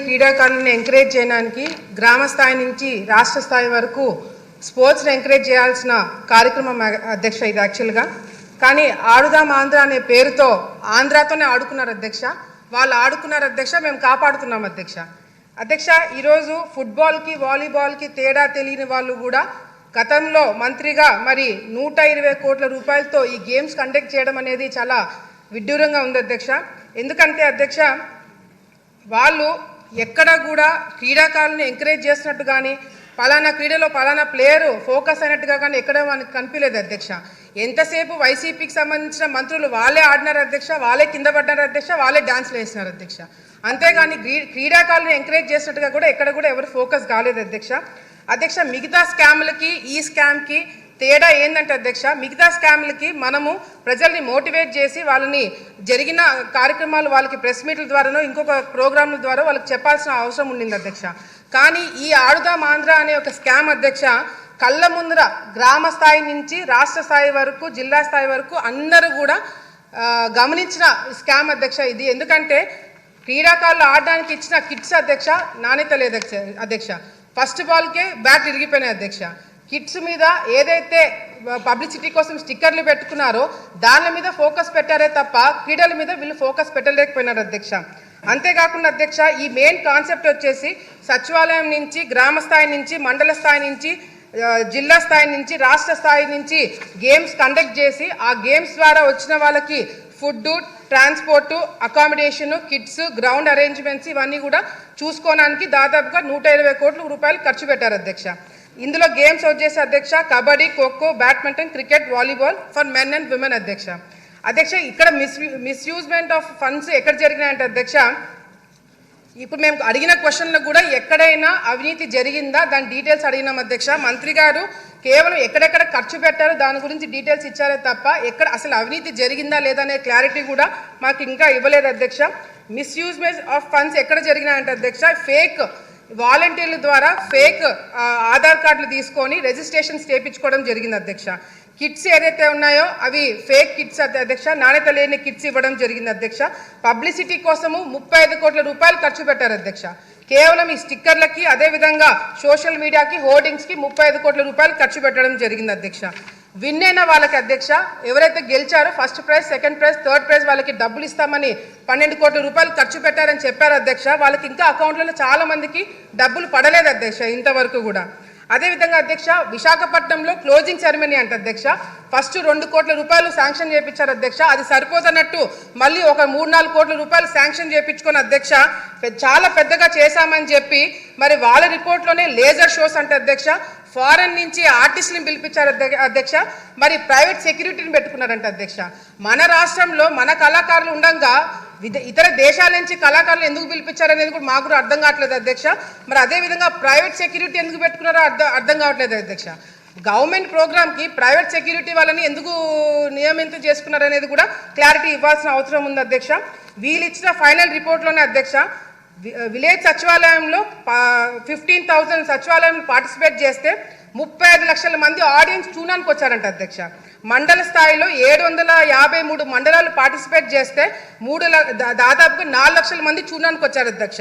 క్రీడాకారులను ఎంకరేజ్ చేయడానికి గ్రామ స్థాయి నుంచి రాష్ట్ర స్థాయి వరకు స్పోర్ట్స్ని ఎంకరేజ్ చేయాల్సిన కార్యక్రమం అధ్యక్ష. ఇది యాక్చువల్గా కానీ ఆడుదాం ఆంధ్ర అనే పేరుతో ఆంధ్రాతోనే ఆడుకున్నారు అధ్యక్ష. వాళ్ళు ఆడుకున్నారు అధ్యక్ష, మేము కాపాడుతున్నాం అధ్యక్ష. ఈరోజు ఫుట్బాల్కి వాలీబాల్కి తేడా తెలియని వాళ్ళు కూడా గతంలో మంత్రిగా మరి 120 కోట్ల రూపాయలతో ఈ గేమ్స్ కండక్ట్ చేయడం అనేది చాలా విడ్డూరంగా ఉంది అధ్యక్ష. ఎందుకంటే అధ్యక్ష, వాళ్ళు ఎక్కడ కూడా క్రీడాకారులను ఎంకరేజ్ చేసినట్టు కానీ పలానా క్రీడలో పలానా ప్లేయరు ఫోకస్ అయినట్టుగా కానీ ఎక్కడ మనకు కనిపించలేదు అధ్యక్ష. ఎంతసేపు వైసీపీకి సంబంధించిన మంత్రులు వాళ్ళే ఆడినారు అధ్యక్ష, వాళ్ళే కింద పడ్డారు అధ్యక్ష, వాళ్ళే డాన్స్లు వేసినారు అధ్యక్ష. అంతేగాని క్రీడాకారులను ఎంకరేజ్ చేసినట్టుగా కూడా ఎక్కడ కూడా ఎవరు ఫోకస్ కాలేదు అధ్యక్ష. మిగతా స్కామ్లకి ఈ స్కామ్కి తేడా ఏంటంటే అధ్యక్ష, మిగతా స్కామ్లకి మనము ప్రజల్ని మోటివేట్ చేసి వాళ్ళని జరిగిన కార్యక్రమాలు వాళ్ళకి ప్రెస్ మీట్ల ద్వారానో ఇంకొక ప్రోగ్రాంల ద్వారా వాళ్ళకి చెప్పాల్సిన అవసరం ఉండింది అధ్యక్ష. కానీ ఈ ఆడుదాం ఆంధ్ర అనే ఒక స్కామ్ అధ్యక్ష కళ్ళ ముందర గ్రామ స్థాయి నుంచి రాష్ట్ర స్థాయి వరకు జిల్లా స్థాయి వరకు అందరూ కూడా గమనించిన స్కామ్ అధ్యక్ష ఇది. ఎందుకంటే క్రీడాకారులు ఆడడానికి ఇచ్చిన కిట్స్ అధ్యక్ష నాణ్యత లేదు అధ్యక్ష. ఫస్ట్ బాల్కే బ్యాట్ ఇరిగిపోయినాయి అధ్యక్ష. కిట్స్ మీద ఏదైతే పబ్లిసిటీ కోసం స్టిక్కర్లు పెట్టుకున్నారో దాని మీద ఫోకస్ పెట్టారే తప్ప క్రీడల మీద వీళ్ళు ఫోకస్ పెట్టలేకపోయినారు అధ్యక్ష. అంతేకాకుండా అధ్యక్ష, ఈ మెయిన్ కాన్సెప్ట్ వచ్చేసి సచివాలయం నుంచి గ్రామ స్థాయి నుంచి మండల స్థాయి నుంచి జిల్లా స్థాయి నుంచి రాష్ట్ర స్థాయి నుంచి గేమ్స్ కండక్ట్ చేసి ఆ గేమ్స్ ద్వారా వచ్చిన వాళ్ళకి food, transport, accommodation, kits, ground arrangements ఇవన్నీ కూడా చూసుకోవడానికి దాదాపుగా 120 కోట్ల రూపాయలు ఖర్చు పెట్టారు అధ్యక్ష. ఇందులో గేమ్స్ వచ్చేసి అధ్యక్ష kabaddi, kho kho, badminton, cricket, volleyball for men and women అధ్యక్ష. ఇక్కడ మిస్యూజ్మెంట్ ఆఫ్ ఫండ్స్ ఎక్కడ జరిగినాయంటే అధ్యక్ష, ఇప్పుడు మేము అడిగిన క్వశ్చన్లకు కూడా ఎక్కడైనా అవినీతి జరిగిందా దాని డీటెయిల్స్ అడిగినాం అధ్యక్ష. మంత్రి గారు కేవలం ఎక్కడెక్కడ ఖర్చు పెట్టారో దాని గురించి డీటెయిల్స్ ఇచ్చారే తప్ప ఎక్కడ అసలు అవినీతి జరిగిందా లేదా అనే క్లారిటీ కూడా మాకు ఇంకా ఇవ్వలేదు అధ్యక్ష. మిస్యూజ్మెంట్ ఆఫ్ ఫండ్స్ ఎక్కడ జరిగినాయంటే అధ్యక్ష, ఫేక్ వాలంటీర్ల ద్వారా ఫేక్ ఆధార్ కార్డులు తీసుకొని రిజిస్ట్రేషన్స్ చేయించుకోవడం జరిగింది అధ్యక్ష. కిట్స్ ఏదైతే ఉన్నాయో అవి ఫేక్ కిట్స్ అధ్యక్ష, నాణ్యత లేని కిట్స్ ఇవ్వడం జరిగింది అధ్యక్ష. పబ్లిసిటీ కోసము 35 కోట్ల రూపాయలు ఖర్చు పెట్టారు అధ్యక్ష. కేవలం ఈ స్టిక్కర్లకి అదేవిధంగా సోషల్ మీడియాకి హోర్డింగ్స్కి 35 కోట్ల రూపాయలు ఖర్చు పెట్టడం జరిగింది అధ్యక్ష. విన్ అయిన వాళ్ళకి అధ్యక్ష ఎవరైతే గెలిచారో first prize, second prize, third prize వాళ్ళకి డబ్బులు ఇస్తామని 12 కోట్ల రూపాయలు ఖర్చు పెట్టారని చెప్పారు అధ్యక్ష. వాళ్ళకి ఇంకా అకౌంట్లలో చాలా మందికి డబ్బులు పడలేదు అధ్యక్ష ఇంతవరకు కూడా. అదేవిధంగా అధ్యక్ష విశాఖపట్నంలో క్లోజింగ్ సెరమనీ అంటే అధ్యక్ష ఫస్ట్ 2 కోట్ల రూపాయలు శాంక్షన్ చేయించారు అధ్యక్ష. అది సరిపోతున్నట్టు మళ్ళీ ఒక 3-4 కోట్ల రూపాయలు శాంక్షన్ చేయించుకొని అధ్యక్ష చాలా పెద్దగా చేశామని చెప్పి మరి వాళ్ళ రిపోర్ట్లోనే లేజర్ షోస్ అంటే అధ్యక్ష ఫారెన్ నుంచి ఆర్టిస్టులను పిలిపించారు అధ్యక్ష. మరి ప్రైవేట్ సెక్యూరిటీని పెట్టుకున్నారంట అధ్యక్ష. మన రాష్ట్రంలో మన కళాకారులు ఉండగా ఇతర దేశాల నుంచి కళాకారులు ఎందుకు పిలిపించారనేది కూడా మాకు కూడా అర్థం కావట్లేదు అధ్యక్ష. మరి అదేవిధంగా ప్రైవేట్ సెక్యూరిటీ ఎందుకు పెట్టుకున్నారో అర్థం కావట్లేదు అధ్యక్ష. గవర్నమెంట్ ప్రోగ్రామ్కి ప్రైవేట్ సెక్యూరిటీ వాళ్ళని ఎందుకు నియమితం చేసుకున్నారు అనేది కూడా క్లారిటీ ఇవ్వాల్సిన అవసరం ఉంది అధ్యక్ష. వీళ్ళు ఇచ్చిన ఫైనల్ రిపోర్ట్లోనే అధ్యక్ష విలేజ్ సచివాలయంలో 15,000 సచివాలయం పార్టిసిపేట్ చేస్తే 35 లక్షల మంది ఆడియన్స్ చూడడానికి వచ్చారంట అధ్యక్ష. మండల స్థాయిలో 753 మండలాలు పార్టిసిపేట్ చేస్తే దాదాపుగా 4 లక్షల మంది చూడడానికి వచ్చారు అధ్యక్ష.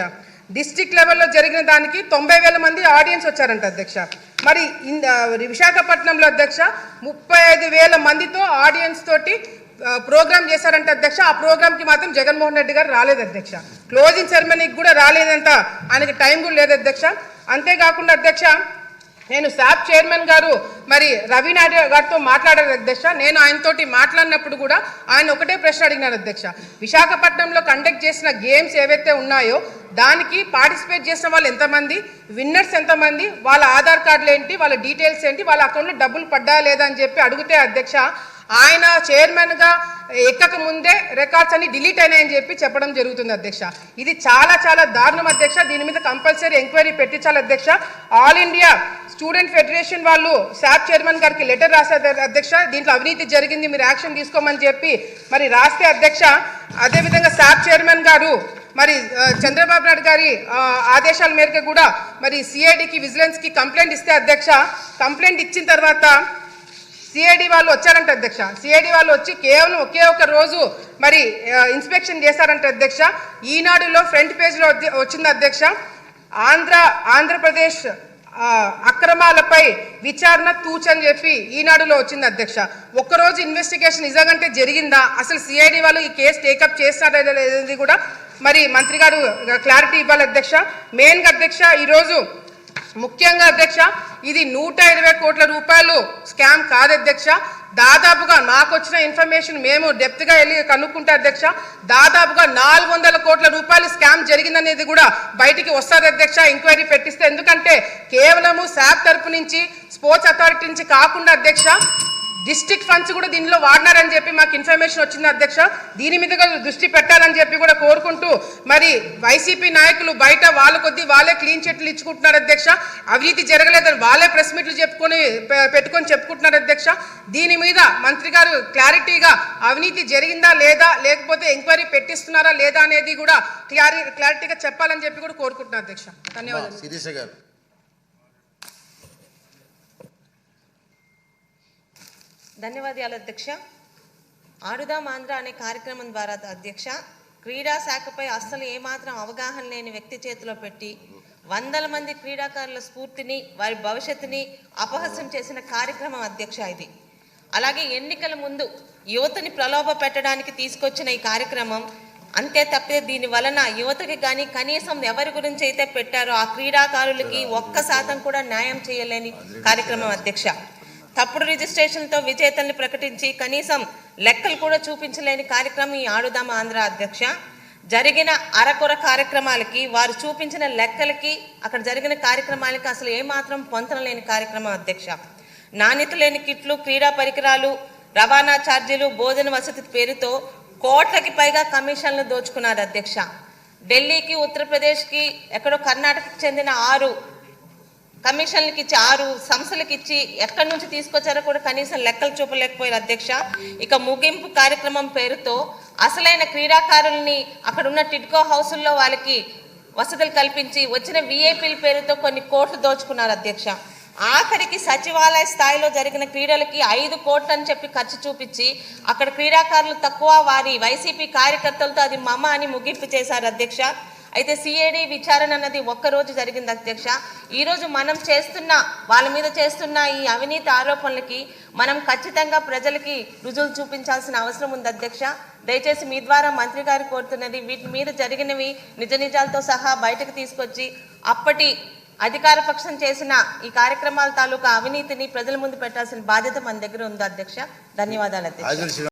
డిస్ట్రిక్ట్ లెవెల్లో జరిగిన దానికి 90,000 మంది ఆడియన్స్ వచ్చారంట అధ్యక్ష. మరి విశాఖపట్నంలో అధ్యక్ష 35,000 మందితో ఆడియన్స్ తోటి ప్రోగ్రామ్ చేశారంట అధ్యక్ష. ఆ ప్రోగ్రామ్కి మాత్రం జగన్మోహన్ రెడ్డి గారు రాలేదు అధ్యక్ష. క్లోజింగ్ సెరమనీకి కూడా రాలేదంట, ఆయనకి టైం కూడా లేదు అధ్యక్ష. అంతేకాకుండా అధ్యక్ష నేను శాప్ చైర్మన్ గారు మరి రవి నాయుడు గారితో మాట్లాడారు అధ్యక్ష. నేను ఆయనతోటి మాట్లాడినప్పుడు కూడా ఆయన ఒకటే ప్రశ్న అడిగినారు అధ్యక్ష, విశాఖపట్నంలో కండక్ట్ చేసిన గేమ్స్ ఏవైతే ఉన్నాయో దానికి పార్టిసిపేట్ చేసిన వాళ్ళు ఎంతమంది, విన్నర్స్ ఎంతమంది, వాళ్ళ ఆధార్ కార్డులు ఏంటి, వాళ్ళ డీటెయిల్స్ ఏంటి, వాళ్ళ అకౌంట్లో డబ్బులు పడ్డా లేదా అని చెప్పి అడిగితే అధ్యక్ష ఆయన చైర్మన్గా ఎక్కక ముందే రికార్డ్స్ అన్ని డిలీట్ అయినాయని చెప్పి చెప్పడం జరుగుతుంది అధ్యక్ష. ఇది చాలా చాలా దారుణం అధ్యక్ష. దీని మీద కంపల్సరీ ఎంక్వైరీ పెట్టించాలి అధ్యక్ష. ఆల్ ఇండియా స్టూడెంట్ ఫెడరేషన్ వాళ్ళు శాప్ చైర్మన్ గారికి లెటర్ రాశారు అధ్యక్ష, దీంట్లో అవినీతి జరిగింది మీరు యాక్షన్ తీసుకోమని చెప్పి మరి రాస్తే అధ్యక్ష. అదేవిధంగా శాప్ చైర్మన్ గారు మరి చంద్రబాబు నాయుడు గారి ఆదేశాల మేరకు కూడా మరి సిఐడికి విజిలెన్స్కి కంప్లైంట్ ఇస్తే అధ్యక్ష కంప్లైంట్ ఇచ్చిన తర్వాత సిఐడి వాళ్ళు వచ్చారంట అధ్యక్ష. సిఐడి వాళ్ళు వచ్చి కేవలం ఒకే ఒక రోజు మరి ఇన్స్పెక్షన్ చేశారంట అధ్యక్ష. ఈనాడులో ఫ్రంట్ పేజ్లో వచ్చింది అధ్యక్ష. ఆంధ్రప్రదేశ్ అక్రమాలపై విచారణ తూచని చెప్పి ఈనాడులో వచ్చింది అధ్యక్ష. ఒక్కరోజు ఇన్వెస్టిగేషన్ నిజంగా జరిగిందా, అసలు సిఐడి వాళ్ళు ఈ కేసు టేకప్ చేస్తారా అనేది కూడా మరి మంత్రి గారు క్లారిటీ ఇవ్వాలి అధ్యక్ష. మెయిన్గా అధ్యక్ష ఈరోజు ముఖ్యంగా అధ్యక్ష ఇది 120 కోట్ల రూపాయలు స్కామ్ కాదు అధ్యక్ష. దాదాపుగా నాకు వచ్చిన ఇన్ఫర్మేషన్ మేము డెప్త్గా వెళ్ళి కనుక్కుంటే అధ్యక్ష దాదాపుగా 400 కోట్ల రూపాయలు స్కామ్ జరిగిందనేది కూడా బయటికి వస్తుంది అధ్యక్ష ఎంక్వైరీ పెట్టిస్తే. ఎందుకంటే కేవలము శాప్ తరపు నుంచి స్పోర్ట్స్ అథారిటీ నుంచి కాకుండా అధ్యక్ష డిస్ట్రిక్ట్ ఫండ్స్ కూడా దీనిలో వాడినారని చెప్పి మాకు ఇన్ఫర్మేషన్ వచ్చింది అధ్యక్ష. దీని మీద దృష్టి పెట్టాలని చెప్పి కూడా కోరుకుంటూ మరి వైసీపీ నాయకులు బయట వాళ్ళ కొద్దీ వాళ్ళే క్లీన్ చిట్లు ఇచ్చుకుంటున్నారు అధ్యక్ష. అవినీతి జరగలేదని వాళ్ళే ప్రెస్ మీట్లు పెట్టుకొని చెప్పుకుంటున్నారు అధ్యక్ష. దీని మీద మంత్రి గారు క్లారిటీగా అవినీతి జరిగిందా లేదా, లేకపోతే ఎంక్వైరీ పెట్టిస్తున్నారా లేదా అనేది కూడా క్లారిటీగా చెప్పాలని చెప్పి కూడా కోరుకుంటున్నారు అధ్యక్ష. ధన్యవాదాలు. ధన్యవాదాలు అధ్యక్ష. ఆడుదాం ఆంధ్ర అనే కార్యక్రమం ద్వారా అధ్యక్ష క్రీడా శాఖపై అస్సలు ఏమాత్రం అవగాహన లేని వ్యక్తి చేతిలో పెట్టి వందల మంది క్రీడాకారుల స్ఫూర్తిని వారి భవిష్యత్తుని అపహాస్యం చేసిన కార్యక్రమం అధ్యక్ష ఇది. అలాగే ఎన్నికల ముందు యువతని ప్రలోభ పెట్టడానికి తీసుకొచ్చిన ఈ కార్యక్రమం అంతే తప్పితే దీని వలన యువతకి కానీ కనీసం ఎవరి గురించి అయితే పెట్టారో ఆ క్రీడాకారులకి 1% కూడా న్యాయం చేయలేని కార్యక్రమం అధ్యక్ష. తప్పుడు రిజిస్ట్రేషన్తో విజేతల్ని ప్రకటించి కనీసం లెక్కలు కూడా చూపించలేని కార్యక్రమం ఈ ఆడుదాం ఆంధ్ర అధ్యక్ష. జరిగిన అరకొర కార్యక్రమాలకి వారు చూపించిన లెక్కలకి అక్కడ జరిగిన కార్యక్రమాలకి అసలు ఏమాత్రం పొంతన లేని కార్యక్రమం అధ్యక్ష. నాణ్యత లేని కిట్లు, క్రీడా పరికరాలు, రవాణా ఛార్జీలు, భోజన వసతి పేరుతో కోట్లకి పైగా కమిషన్లు దోచుకున్నారు అధ్యక్ష. ఢిల్లీకి, ఉత్తరప్రదేశ్కి, ఎక్కడో కర్ణాటకకి చెందిన 6 కమిషన్లకి ఇచ్చి 6 సంస్థలకు ఇచ్చి ఎక్కడి నుంచి తీసుకొచ్చారో కూడా కనీసం లెక్కలు చూపలేకపోయారు అధ్యక్ష. ఇక ముగింపు కార్యక్రమం పేరుతో అసలైన క్రీడాకారుల్ని అక్కడ ఉన్న టిడ్కో హౌసుల్లో వాళ్ళకి వసతులు కల్పించి వచ్చిన విఐపీల పేరుతో కొన్ని కోట్లు దోచుకున్నారు అధ్యక్ష. ఆఖరికి సచివాలయ స్థాయిలో జరిగిన క్రీడలకి 5 కోట్లు అని చెప్పి ఖర్చు చూపించి అక్కడ క్రీడాకారులు తక్కువ, వారి వైసీపీ కార్యకర్తలతో అది మమ అని ముగింపు చేశారు అధ్యక్ష. అయితే సిఐడి విచారణ అన్నది ఒక్కరోజు జరిగింది అధ్యక్ష. ఈరోజు మనం వాళ్ళ మీద చేస్తున్న ఈ అవినీతి ఆరోపణలకి మనం ఖచ్చితంగా ప్రజలకి రుజువులు చూపించాల్సిన అవసరం ఉంది అధ్యక్ష. దయచేసి మీ ద్వారా మంత్రి గారు కోరుతున్నది వీటి మీద జరిగినవి నిజాలతో సహా బయటకు తీసుకొచ్చి అప్పటి అధికార పక్షం చేసిన ఈ కార్యక్రమాల తాలూకా అవినీతిని ప్రజల ముందు పెట్టాల్సిన బాధ్యత మన దగ్గర ఉంది అధ్యక్ష. ధన్యవాదాలు అధ్యక్ష.